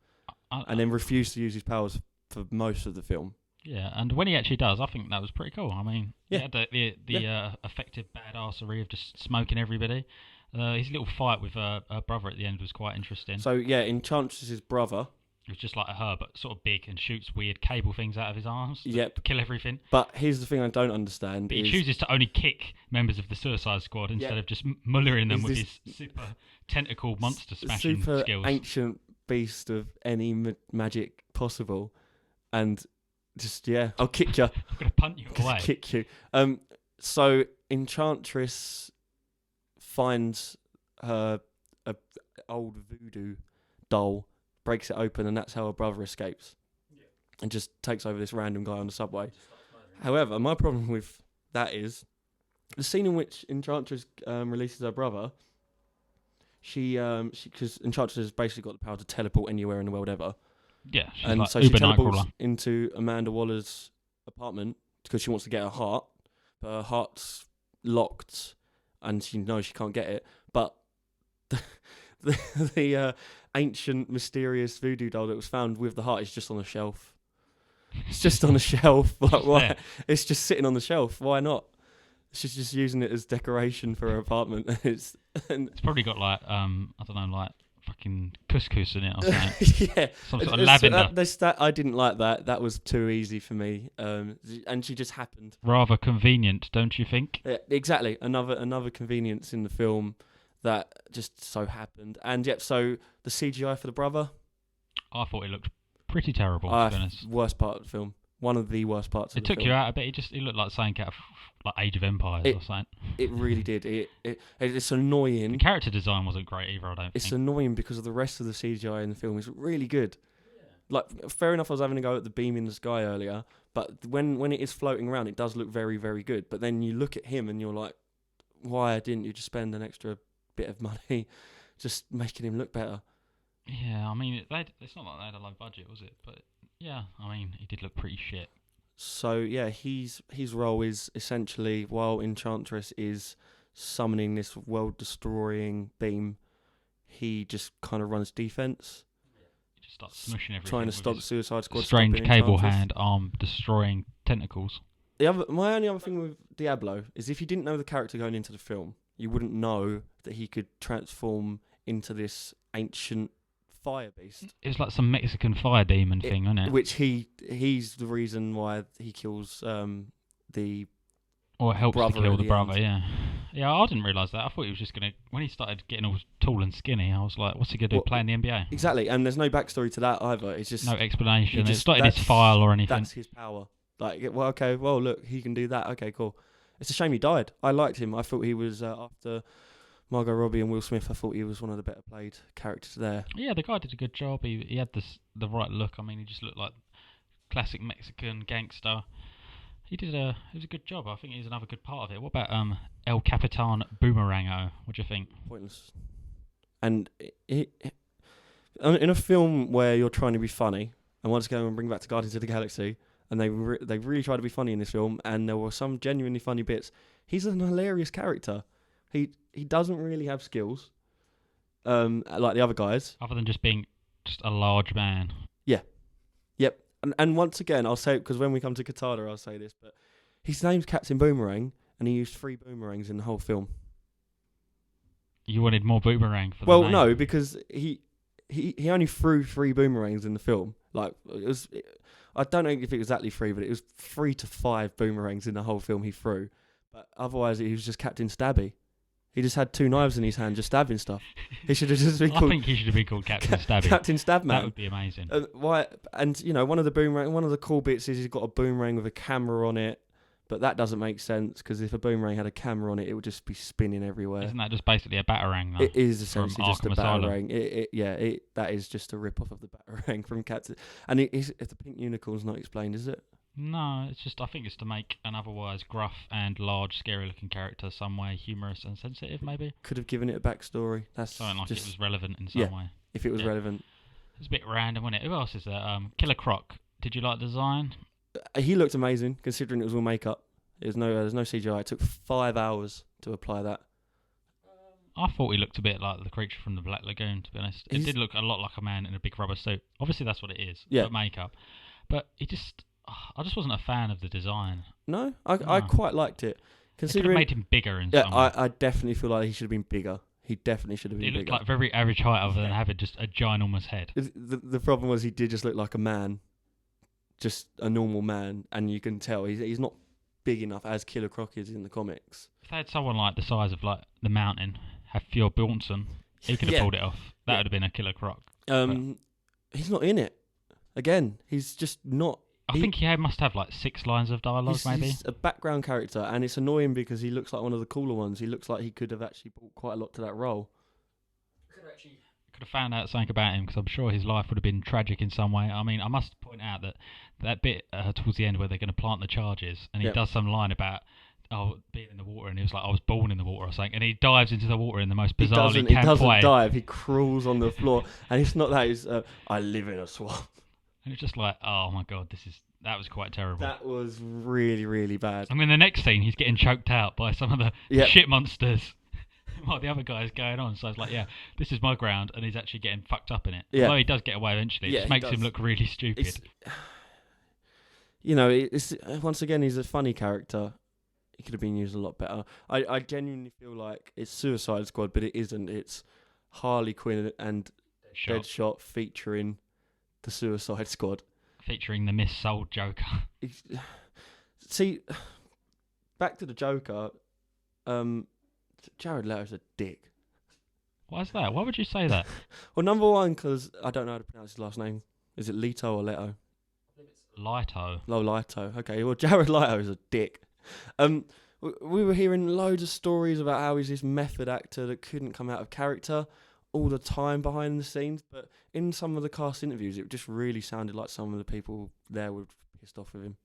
S2: and then refused to use his powers for most of the film.
S1: Yeah, and when he actually does, I think that was pretty cool. I mean,
S2: Yeah.
S1: the effective badassery of just smoking everybody. His little fight with her brother at the end was quite interesting.
S2: So yeah, Enchantress's brother.
S1: It was just like her, but sort of big, and shoots weird cable things out of his arms.
S2: Yep.
S1: To kill everything.
S2: But here's the thing I don't understand.
S1: But he chooses to only kick members of the Suicide Squad instead of just mullering them with his super tentacle monster smashing
S2: super
S1: skills.
S2: Ancient beast of any magic possible, and just I'll kick you.
S1: I'm gonna punt you away.
S2: Kick you. So Enchantress finds her a old voodoo doll, breaks it open, and that's how her brother escapes. Yeah. And just takes over this random guy on the subway. However, my problem with that is the scene in which Enchantress releases her brother. Because Enchantress has basically got the power to teleport anywhere in the world ever.
S1: Yeah, she's
S2: and
S1: like
S2: so
S1: Uber
S2: she teleports
S1: Nightcrawler.
S2: into Amanda Waller's apartment because she wants to get her heart, but her heart's locked, and she knows she can't get it. But the ancient, mysterious voodoo doll that was found with the heart is just on a shelf. It's just on a shelf. Like, why?
S1: There.
S2: It's just sitting on the shelf. Why not? She's just using it as decoration for her apartment. It's
S1: probably got like I don't know, like fucking couscous in it or something.
S2: Yeah,
S1: some sort of lavender.
S2: I didn't like that. That was too easy for me. And she just happened.
S1: Rather convenient, don't you think?
S2: Yeah, exactly. Another convenience in the film that just so happened. And yep. So the CGI for the brother.
S1: I thought it looked pretty terrible. To be honest.
S2: Worst part of the film. One of the worst parts.
S1: It took you out a bit. It looked like something out of like Age of Empires or something.
S2: It really did. It's annoying.
S1: The character design wasn't great either. I don't think.
S2: It's annoying because of the rest of the CGI in the film is really good. Yeah. Like, fair enough, I was having a go at the beam in the sky earlier, but when it is floating around, it does look very, very good. But then you look at him and you're like, why didn't you just spend an extra bit of money just making him look better?
S1: Yeah, I mean, it's not like they had a low budget, was it? But yeah, I mean, he did look pretty shit.
S2: So yeah, his role is essentially, while Enchantress is summoning this world-destroying beam, he just kind of runs defense.
S1: He just starts smushing everything.
S2: Trying to stop the Suicide Squad.
S1: Strange cable hand arm destroying tentacles.
S2: My only other thing with Diablo is if you didn't know the character going into the film, you wouldn't know that he could transform into this ancient fire beast.
S1: It was like some Mexican fire demon thing, wasn't it?
S2: Which he's the reason why he kills the
S1: or helps to kill the brother.
S2: End.
S1: Yeah, I didn't realise that. I thought he was just gonna. When he started getting all tall and skinny, I was like, "What's he gonna do? Play in the NBA?"
S2: Exactly, and there's no backstory to that either. It's just
S1: no explanation. It's not in his file or anything.
S2: That's his power. Like, well, okay, well, look, he can do that. Okay, cool. It's a shame he died. I liked him. I thought he was after Margot Robbie and Will Smith, I thought he was one of the better played characters there.
S1: Yeah, the guy did a good job. He had the right look. I mean, he just looked like classic Mexican gangster. It was a good job. I think he's another good part of it. What about El Capitan Boomerang? What do you think?
S2: Pointless. And in a film where you're trying to be funny, and once again, I'm bring back to Guardians of the Galaxy, and they really tried to be funny in this film, and there were some genuinely funny bits. He's an hilarious character. He doesn't really have skills, like the other guys.
S1: Other than just being just a large man.
S2: Yeah. Yep. And once again, I'll say it because when we come to Katana, I'll say this, but his name's Captain Boomerang, and he used 3 boomerangs in the whole film.
S1: You wanted more boomerang for the name?
S2: No, because he only threw 3 boomerangs in the film. Like, I don't know if it was exactly 3, but it was 3 to 5 boomerangs in the whole film he threw. But otherwise, he was just Captain Stabby. He just had 2 knives in his hand, just stabbing stuff. He should have just been called.
S1: I think he should have been called Captain Stabby.
S2: Captain Stabman.
S1: That would be amazing.
S2: Why? And one of the cool bits is he's got a boomerang with a camera on it, but that doesn't make sense because if a boomerang had a camera on it, it would just be spinning everywhere.
S1: Isn't that just basically a batarang? Though,
S2: it is essentially just a
S1: Asylum.
S2: batarang. That is just a rip off of the batarang from Captain. And if the pink unicorn's not explained, is it?
S1: No, it's just I think it's to make an otherwise gruff and large, scary-looking character some way humorous and sensitive, maybe.
S2: Could have given it a backstory. That's
S1: Something like
S2: just
S1: it was relevant in
S2: yeah,
S1: some way.
S2: if it was
S1: Yeah.
S2: relevant.
S1: It's a bit random, wasn't it? Who else is there? Killer Croc. Did you like the design?
S2: He looked amazing considering it was all makeup. There's no CGI. It took 5 hours to apply that.
S1: I thought he looked a bit like the creature from the Black Lagoon, to be honest. It did look a lot like a man in a big rubber suit. Obviously, that's what it is,
S2: Yeah.
S1: but makeup. But I just wasn't a fan of the design.
S2: No, I quite liked it.
S1: They could have
S2: Considering,
S1: made him bigger in
S2: yeah,
S1: some way.
S2: I definitely feel like he should have been bigger. He definitely should have
S1: He
S2: been
S1: looked
S2: bigger.
S1: like very average height other than having just a ginormous head.
S2: The problem was he did just look like a man, just a normal man, and you can tell he's not big enough as Killer Croc is in the comics.
S1: If they had someone like the size of like the mountain, have Fjord Bjornsson, he could have pulled it off. That would have been a Killer Croc.
S2: He's not in it. Again, he's just not.
S1: I think he must have like 6 lines of dialogue, maybe.
S2: He's a background character, and it's annoying because he looks like one of the cooler ones. He looks like he could have actually brought quite a lot to that role.
S1: Could have found out something about him because I'm sure his life would have been tragic in some way. I mean, I must point out that bit towards the end where they're going to plant the charges, and he does some line about being in the water, and he was like, I was born in the water or something, and he dives into the water in the most bizarrely
S2: He
S1: camp
S2: doesn't
S1: way.
S2: dive. He crawls on the floor, and it's not that. It's I live in a swamp.
S1: And it's just like, oh my god, that was quite terrible.
S2: That was really, really bad.
S1: I mean, the next scene, he's getting choked out by some of the shit monsters while the other guy is going on. So it's like, yeah, this is my ground, and he's actually getting fucked up in it.
S2: Yeah.
S1: Although he does get away eventually. It just makes him look really stupid.
S2: It's once again, he's a funny character. He could have been used a lot better. I genuinely feel like it's Suicide Squad, but it isn't. It's Harley Quinn and Deadshot featuring the Suicide Squad.
S1: Featuring the missold Joker.
S2: See, back to the Joker. Jared Leto's a dick.
S1: Why is that? Why would you say that?
S2: Well, number one, because I don't know how to pronounce his last name. Is it Leto or Leto?
S1: Lito.
S2: Leto. Okay, well, Jared Leto is a dick. We were hearing loads of stories about how he's this method actor that couldn't come out of character all the time behind the scenes, but in some of the cast interviews, it just really sounded like some of the people there were pissed off with him.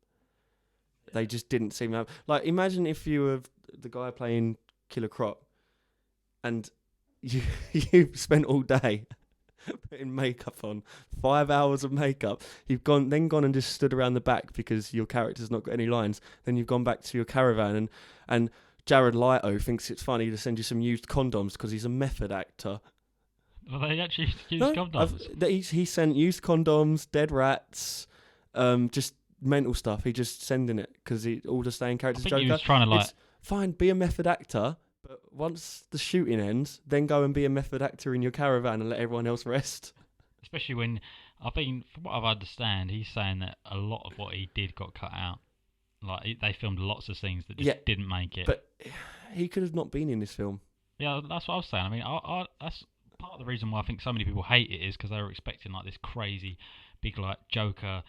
S2: They just didn't seem to have... Like, imagine if you were the guy playing Killer Croc and you spent all day putting makeup on, 5 hours of makeup. You've gone and just stood around the back because your character's not got any lines. Then you've gone back to your caravan and Jared Leto thinks it's funny to send you some used condoms because he's a method actor.
S1: Well, they actually used condoms.
S2: He sent used condoms, dead rats, just mental stuff. He just sending it because he all to stay in character.
S1: I think
S2: Joker.
S1: he was trying to
S2: It's fine, be a method actor, but once the shooting ends, then go and be a method actor in your caravan and let everyone else rest.
S1: Especially when, from what I understand, he's saying that a lot of what he did got cut out. Like, they filmed lots of scenes that just didn't make it.
S2: But he could have not been in this film.
S1: Yeah, that's what I was saying. I mean, that's part of the reason why I think so many people hate it is because they were expecting like this crazy, big like Jokerific,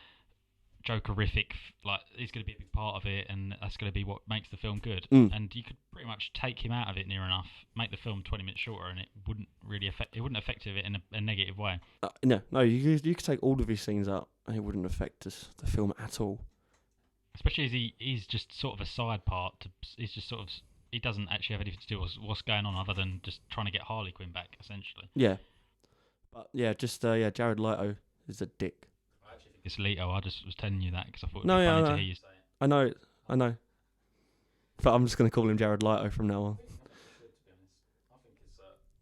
S1: like he's going to be a big part of it, and that's going to be what makes the film good. And you could pretty much take him out of it near enough, make the film 20 minutes shorter, and it wouldn't affect it in a negative way.
S2: No, you could take all of his scenes out, and it wouldn't affect the film at all.
S1: Especially as he's just sort of a side part. He's just sort of. He doesn't actually have anything to do with what's going on other than just trying to get Harley Quinn back, essentially.
S2: Yeah. But yeah, Jared Leto is a dick.
S1: I actually think it's Leto. I just was telling you that because I thought it would be funny to hear you say it.
S2: I know. But I'm just going to call him Jared Leto from now on.
S1: I think it's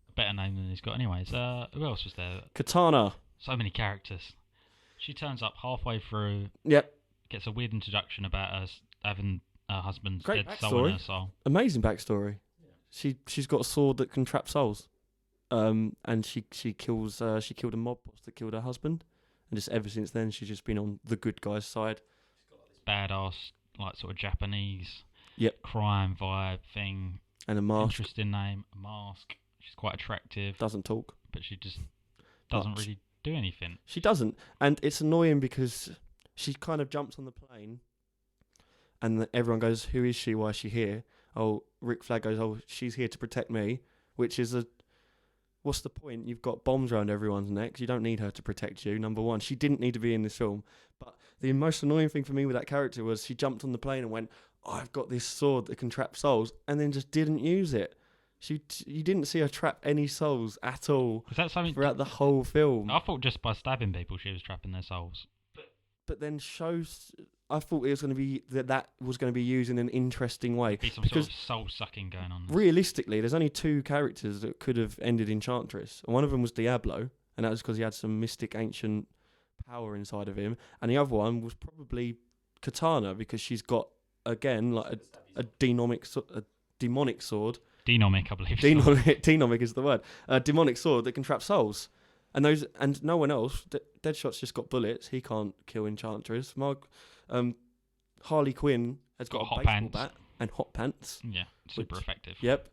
S1: a better name than he's got anyways. Who else was there?
S2: Katana.
S1: So many characters. She turns up halfway through.
S2: Yep.
S1: Gets a weird introduction about her having her husband's
S2: Great
S1: dead soul in her soul.
S2: Amazing backstory. Yeah. She's got a sword that can trap souls. And she killed a mob boss that killed her husband. And just ever since then, she's just been on the good guy's side.
S1: She's got this badass, like sort of Japanese crime vibe thing.
S2: And a mask.
S1: Interesting name, a mask. She's quite attractive.
S2: Doesn't talk.
S1: But she just doesn't really do anything.
S2: She doesn't. And it's annoying because she kind of jumps on the plane and everyone goes, who is she? Why is she here? Oh, Rick Flag goes, oh, she's here to protect me, which is what's the point? You've got bombs around everyone's necks. You don't need her to protect you, number one. She didn't need to be in this film. But the most annoying thing for me with that character was she jumped on the plane and went, I've got this sword that can trap souls, and then just didn't use it. You didn't see her trap any souls at all.
S1: Was that something
S2: throughout the whole film?
S1: I thought just by stabbing people she was trapping their souls.
S2: But then I thought it was going to be that was going to be used in an interesting way.
S1: Be some sort of soul sucking going on.
S2: Realistically, there's only 2 characters that could have ended Enchantress. And one of them was Diablo, and that was because he had some mystic ancient power inside of him. And the other one was probably Katana, because she's got, again, like a demonic sword.
S1: Denomic, I believe.
S2: Denomic is the word. A demonic sword that can trap souls. And no one else. Deadshot's just got bullets. He can't kill Enchantress. Harley Quinn has got a baseball bat and hot pants.
S1: Yeah, super effective.
S2: Yep.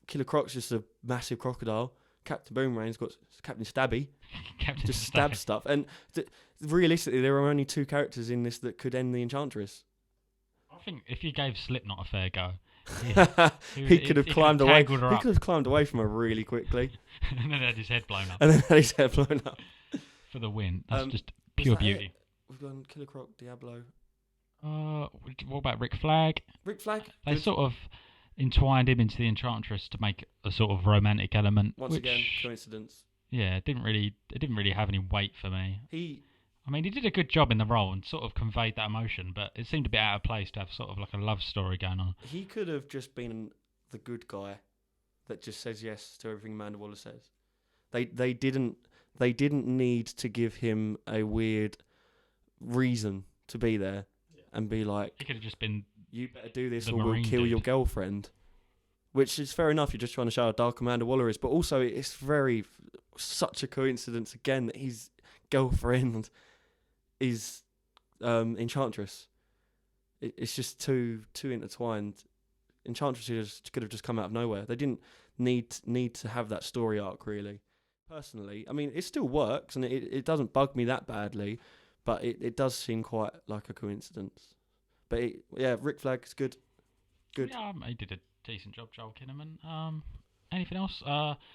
S2: Killer Croc's just a massive crocodile. Captain Boomerang's got Captain Stabby. Just stab stuff. And realistically, there are only 2 characters in this that could end the Enchantress.
S1: I think if you gave Slipknot a fair go,
S2: he could have climbed away. He could have climbed away from her really quickly.
S1: And then had his head blown up.
S2: For
S1: the win. That's just pure beauty.
S2: We've gone Killer Croc, Diablo.
S1: What about Rick Flag?
S2: Rick Flag?
S1: They sort of entwined him into the Enchantress to make a sort of romantic element.
S2: Once again, coincidence.
S1: Yeah, it didn't really have any weight for me.
S2: He
S1: did a good job in the role and sort of conveyed that emotion, but it seemed a bit out of place to have sort of like a love story going on.
S2: He could have just been the good guy that just says yes to everything Amanda Waller says. They didn't need to give him a weird reason to be there and be like,
S1: he could have just been,
S2: you better do this or we'll kill your girlfriend. Which is fair enough, you're just trying to show how dark Amanda Waller is, but also it's such a coincidence again that his girlfriend is Enchantress. It's just too intertwined. Enchantress could have just come out of nowhere. They didn't need to have that story arc, really. Personally, it still works and it doesn't bug me that badly, but it does seem quite like a coincidence. But Rick Flag is good.
S1: Yeah, he did a decent job, Joel Kinnaman. Anything else?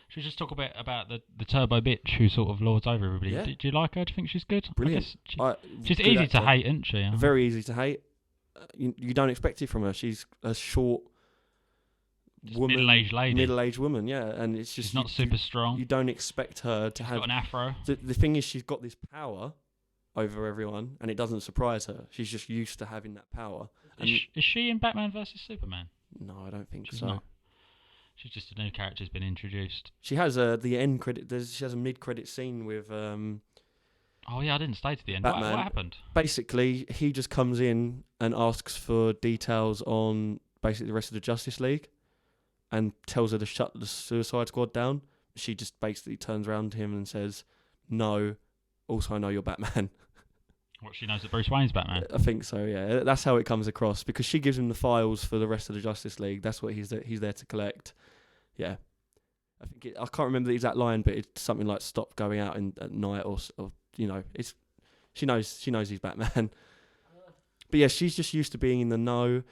S1: Should we just talk a bit about the turbo bitch who sort of lords over everybody?
S2: Yeah.
S1: Do you like her? Do you think she's good?
S2: Brilliant.
S1: She's easy to hate, isn't she?
S2: Very easy to hate. You don't expect it from her. She's a short woman,
S1: middle-aged lady.
S2: Middle-aged woman, yeah. And it's just
S1: she's not super strong.
S2: You don't expect her to have
S1: got an afro.
S2: The thing is, she's got this power over everyone, and it doesn't surprise her. She's just used to having that power.
S1: Is she in Batman vs Superman?
S2: No, I don't think
S1: she's
S2: so.
S1: Not. She's just a new character's been introduced.
S2: She has the end credit. She has a mid-credit scene with.
S1: Oh yeah, I didn't stay to the end. What happened?
S2: Basically, he just comes in and asks for details on basically the rest of the Justice League, and tells her to shut the Suicide Squad down. She just basically turns around to him and says, "No, also I know you're Batman."
S1: What, she knows that Bruce Wayne's Batman?
S2: I think so, yeah. That's how it comes across, because she gives him the files for the rest of the Justice League. That's what he's there to collect. Yeah. I can't remember the exact line, but it's something like "stop going out at night," or it's she knows he's Batman. But yeah, she's just used to being in the know.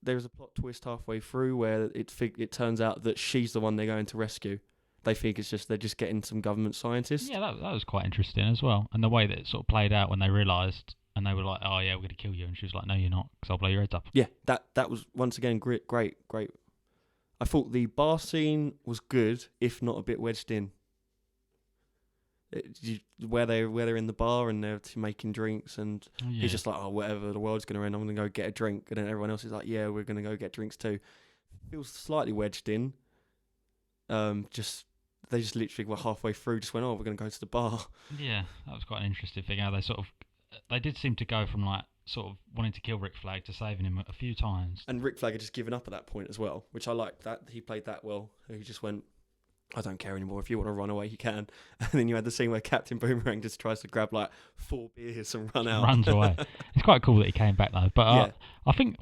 S2: There's a plot twist halfway through where it turns out that she's the one they're going to rescue. They think they're just getting some government scientists.
S1: Yeah, that was quite interesting as well. And the way that it sort of played out when they realised, and they were like, "Oh yeah, we're going to kill you," and she was like, "No, you're not, because I'll blow your heads up."
S2: Yeah, that was once again great. I thought the bar scene was good, if not a bit wedged in. Where they're in the bar and they're making drinks, and he's just like, "Oh, whatever, the world's going to end, I'm going to go get a drink," and then everyone else is like, "Yeah, we're going to go get drinks too." Feels slightly wedged in. They just literally were halfway through, just went, "Oh, we're going to go to the bar." Yeah,
S1: that was quite an interesting thing. How they did seem to go from like sort of wanting to kill Rick Flag to saving him a few times.
S2: And Rick Flag had just given up at that point as well, which I liked. That he played that well. He just went, "I don't care anymore. If you want to run away, you can." And then you had the scene where Captain Boomerang just tries to grab like 4 beers and run out.
S1: Runs away. It's quite cool that he came back though. But I think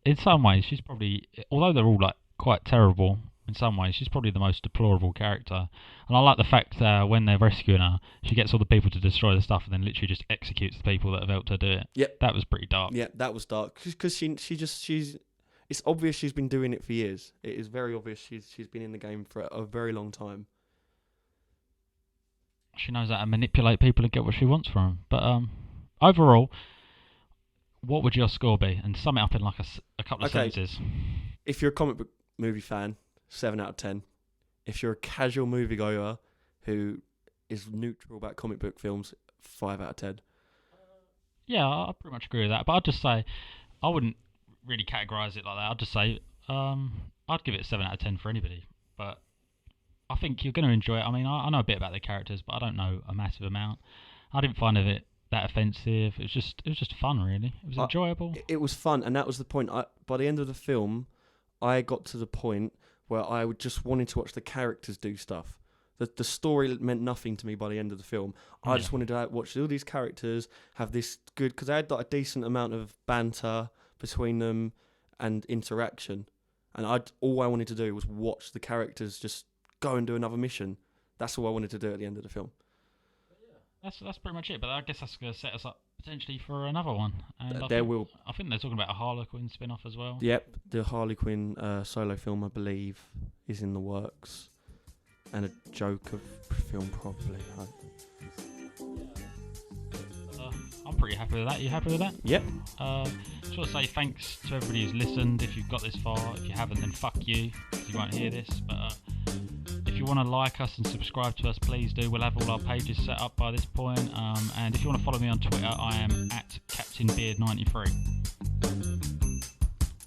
S1: in some ways she's probably, although they're all like quite terrible. In some ways, she's probably the most deplorable character. And I like the fact that when they're rescuing her, she gets all the people to destroy the stuff and then literally just executes the people that have helped her do it.
S2: Yep.
S1: That was pretty dark.
S2: Yeah, that was dark. Because she's it's obvious she's been doing it for years. It is very obvious she's been in the game for a very long time.
S1: She knows how to manipulate people and get what she wants from them. But overall, what would your score be? And sum it up in like a couple of sentences.
S2: If you're a comic book movie fan, 7 out of 10. If you're a casual moviegoer who is neutral about comic book films, 5 out of 10.
S1: Yeah, I pretty much agree with that. But I'd just say, I wouldn't really categorise it like that. I'd just say, I'd give it 7 out of 10 for anybody. But I think you're going to enjoy it. I mean, I know a bit about the characters, but I don't know a massive amount. I didn't find it that offensive. It was just fun, really. It was enjoyable.
S2: It was fun, and that was the point. By the end of the film, I got to the point where I would just wanted to watch the characters do stuff. The story meant nothing to me by the end of the film. I just wanted to watch all these characters have this good, because they had like a decent amount of banter between them and interaction. And all I wanted to do was watch the characters just go and do another mission. That's all I wanted to do at the end of the film.
S1: That's pretty much it. But I guess that's going to set us up potentially for another one. And I think they're talking about a Harlequin spin-off as well. Yep,
S2: the Harley Quinn solo film, I believe, is in the works. And a Joker film, probably.
S1: I'm pretty happy with that. You happy with that?
S2: Yep.
S1: Just want to say thanks to everybody who's listened. If you've got this far, if you haven't, then fuck you, because you won't hear this. But if you want to like us and subscribe to us, please do. We'll have all our pages set up by this point. And if you want to follow me on Twitter, I am at CaptainBeard93.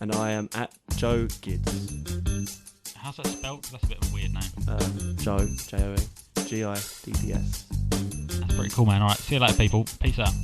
S2: And I am at Joe Gids.
S1: How's that spelled? 'Cause that's a bit of a weird name.
S2: Joe, Joe, Gidds.
S1: That's pretty cool, man. Alright, see you later, people. Peace out.